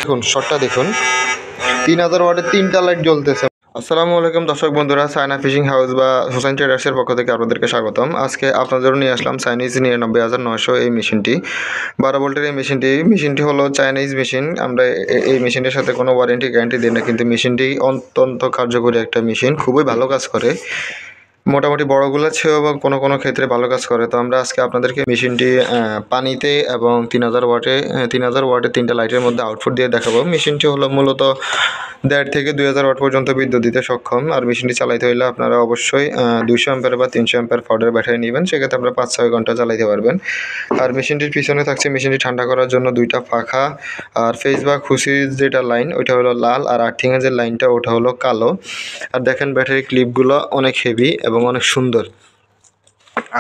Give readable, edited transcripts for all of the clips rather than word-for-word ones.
দেখুন শটটা দেখুন, 3000 ওয়াটের 3টা লাইট জ্বলতেছে। আসসালামু আলাইকুম দর্শক বন্ধুরা, সাইনা ফিশিং হাউস বা হুসাইন ট্রেডার্সের পক্ষ থেকে আপনাদেরকে স্বাগতম। আজকে আপনাদের জন্য নিয়ে আসলাম চাইনিজ 99900 এই মেশিনটি, 12 ভোল্টের এই মেশিনটি হলো চাইনিজ মেশিন। আমরা এই মেশিনটির সাথে কোনো ওয়ারেন্টি গ্যারান্টি দিই না, কিন্তু মেশিনটি অত্যন্ত কার্যকরী একটা মেশিন, খুবই ভালো কাজ করে। মোটামুটি বড়গুলো চেয়েও এবং কোনো ক্ষেত্রে ভালো কাজ করে। তো আমরা আজকে আপনাদেরকে মেশিনটি পানিতে এবং 3000 ওয়াটে 3টা লাইটের মধ্যে আউটপুট দিয়ে দেখাবো। মেশিনটি হলো মূলত 1.5 থেকে 2000 ওয়াট পর্যন্ত বিদ্যুৎ দিতে সক্ষম। আর মেশিনটি চালাইতে হলে আপনারা অবশ্যই 200 অ্যাম্পিয়ার বা 300 অ্যাম্পিয়ার পাওয়ারের ব্যাটারি নেবেন, সেক্ষেত্রে আপনারা 5-6 ঘন্টা চালাইতে পারবেন। আর মেশিনটির পিছনে থাকছে মেশিনটি ঠান্ডা করার জন্য 2টা পাখা, আর ফেস বা খুশির যেটা লাইন ওইটা হলো লাল, আর আর্থিংয়ের যে লাইনটা ওটা হলো কালো। আর দেখেন ব্যাটারি ক্লিপগুলো অনেক হেভি এবং অনেক সুন্দর।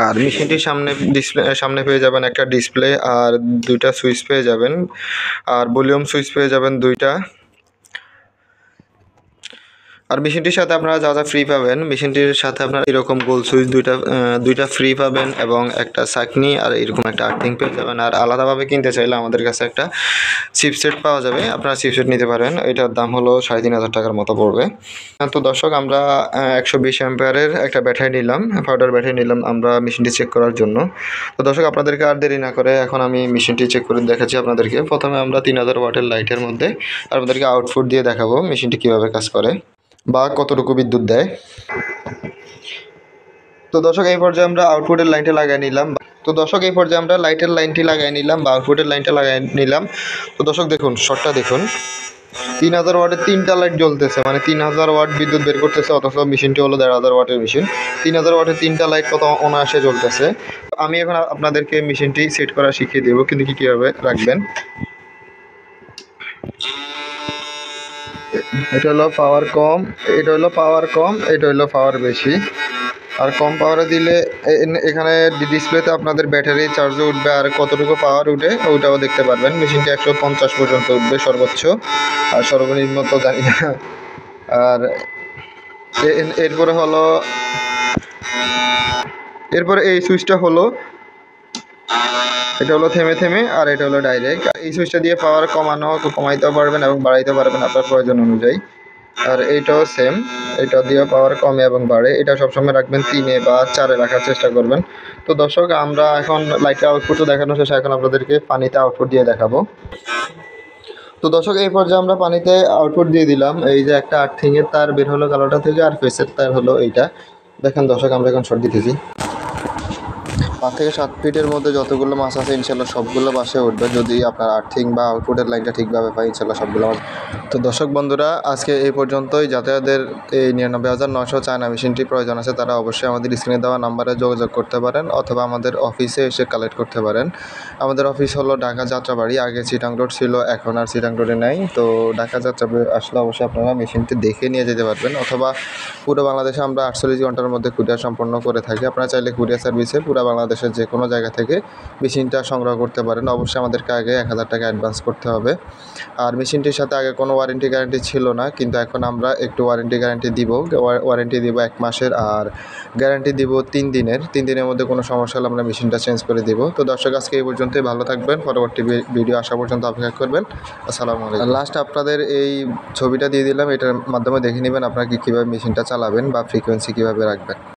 আর মেশিনটির সামনে পেয়ে যাবেন একটা ডিসপ্লে, আর 2টা সুইচ পেয়ে যাবেন, আর ভলিউম সুইচ পেয়ে যাবেন 2টা। আর মেশিনটির সাথে আপনারা যা ফ্রি পাবেন, মেশিনটির সাথে আপনারা এরকম গোল সুইচ 2টা ফ্রি পাবেন এবং একটা চাকনি আর এরকম একটা আর্থিং পেয়ে যাবেন। আর আলাদাভাবে কিনতে চাইলে আমাদের কাছে একটা চিপসেট পাওয়া যাবে, আপনারা চিপসেট নিতে পারেন। এটার দাম হলো 3500 টাকার মতো পড়বে। তো দর্শক, আমরা 120 অ্যাম্পিয়ারের একটা ব্যাটারি নিলাম, পাউডার ব্যাটারি নিলাম আমরা মেশিনটি চেক করার জন্য। তো দর্শক, আপনাদেরকে আর দেরি না করে এখন আমি মেশিনটি চেক করে দেখাচ্ছি আপনাদেরকে। প্রথমে আমরা 3000 ওয়াটের লাইটের মধ্যে আপনাদেরকে আউটপুট দিয়ে দেখাবো মেশিনটি কীভাবে কাজ করে বা কতটুকু বিদ্যুৎ দেয়। তো দর্শক, এই পর্যায়ে আমরা আউটপুটের লাইনটা লাগিয়ে নিলাম। লাইটের লাইনটি লাগিয়ে নিলাম বা আউটপুটের লাইনটা লাগিয়ে নিলাম। তো দর্শক দেখুন শটটা দেখুন, 3000 ওয়াটের 3টা লাইট জ্বলতেছে, মানে 3000 ওয়াট বিদ্যুৎ বের করতেছে, অথচ মেশিনটি হলো 1500 ওয়াটের মেশিন। 3000 ওয়াটের 3টা লাইট কত অনায়াসে জ্বলতেছে। আমি এখন আপনাদেরকে মেশিনটি সেট করা শিখিয়ে দেবো, কিন্তু কীভাবে রাখবেন। এটা হলো পাওয়ার কম, এটা হলো পাওয়ার বেশি। আর কম পাওয়ারে দিলে এখানে ডিসপ্লেতে আপনাদের ব্যাটারি চার্জও উঠবে, আর কতটুকু পাওয়ার উঠে ওইটাও দেখতে পারবেন। মেশিনটি 150 পর্যন্ত উঠবে সর্বোচ্চ, আর সর্বনিম্ন তো জানি না। আর এরপরে এই সুইচটা হলো, এটা হলো থেমে, আর এটা হলো ডাইরেক্ট। এই সুইচটা দিয়ে পাওয়ার কমাইতেও পারবেন এবং বাড়াইতে পারবেন আপনার প্রয়োজন অনুযায়ী। আর এইটাও সেম, এটা দিয়ে পাওয়ার কমে এবং বাড়ে। এটা সবসময় রাখবেন 3 বা 4 রাখার চেষ্টা করবেন। তো দর্শক, আমরা এখন লাইটের আউটপুটও দেখানো শেষে এখন আপনাদেরকে পানিতে আউটপুট দিয়ে দেখাবো। তো দর্শক, এই পর্যায়ে আমরা পানিতে আউটপুট দিয়ে দিলাম। এই যে একটা আর্থিংয়ের তার বের হলো কালোটা থেকে, আর ফেসের তার হলো এইটা। দেখেন দর্শক, আমরা এখন শর্ট দিতেছি। 5 থেকে 7 ফিটের মধ্যে যতগুলো মাছ আছে ইনশাল্লাহ সবগুলো বাসে উঠবে, যদি আপনার আর্থিং বা আউটপুটের লাইনটা ঠিকভাবে পাই ইনশাল্লাহ সবগুলো মাছ। তো দর্শক বন্ধুরা, আজকে এই পর্যন্তই। যাদের এই 99900 চায়না মেশিনটি প্রয়োজন আছে, তারা অবশ্যই আমাদের স্ক্রিনে দেওয়া নাম্বারে যোগাযোগ করতে পারেন, অথবা আমাদের অফিসে এসে কালেক্ট করতে পারেন। আমাদের অফিস হলো ঢাকা যাত্রাবাড়ি, আগে চিটাং রোড ছিল, এখন আর চিটাং রোডে নাই। তো ঢাকা যাত্রাবাড়ি আসলে অবশ্যই আপনারা মেশিনটি দেখে নিয়ে যেতে পারবেন, অথবা পুরো বাংলাদেশে আমরা 48 ঘন্টার মধ্যে কুরিয়ার সম্পন্ন করে থাকি। আপনারা চাইলে কুরিয়ার সার্ভিসে পুরো বাংলাদেশের যে কোনো জায়গা থেকে মেশিনটা সংগ্রহ করতে পারেন। অবশ্যই আমাদেরকে আগে 1000 টাকা অ্যাডভান্স করতে হবে। আর মেশিনটির সাথে আগে কোনো ওয়ারেন্টি গ্যারান্টি ছিল না, কিন্তু এখন আমরা একটু ওয়ারেন্টি গ্যারান্টি দিব। ওয়ারেন্টি দিব 1 মাসের, আর গ্যারান্টি দিব 3 দিনের। 3 দিনের মধ্যে কোনো সমস্যা হলে আমরা মেশিনটা চেঞ্জ করে দিব। তো দর্শক, আজকে এই পর্যন্তই। ভালো থাকবেন, পরবর্তী ভিডিও আসা পর্যন্ত অপেক্ষা করবেন। আসসালামু আলাইকুম। লাস্ট আপনাদের এই ছবিটা দিয়ে দিলাম, এটার মাধ্যমে দেখে নেবেন আপনারা কীভাবে মেশিনটা চালাবেন বা ফ্রিকোয়েন্সি কীভাবে রাখবেন।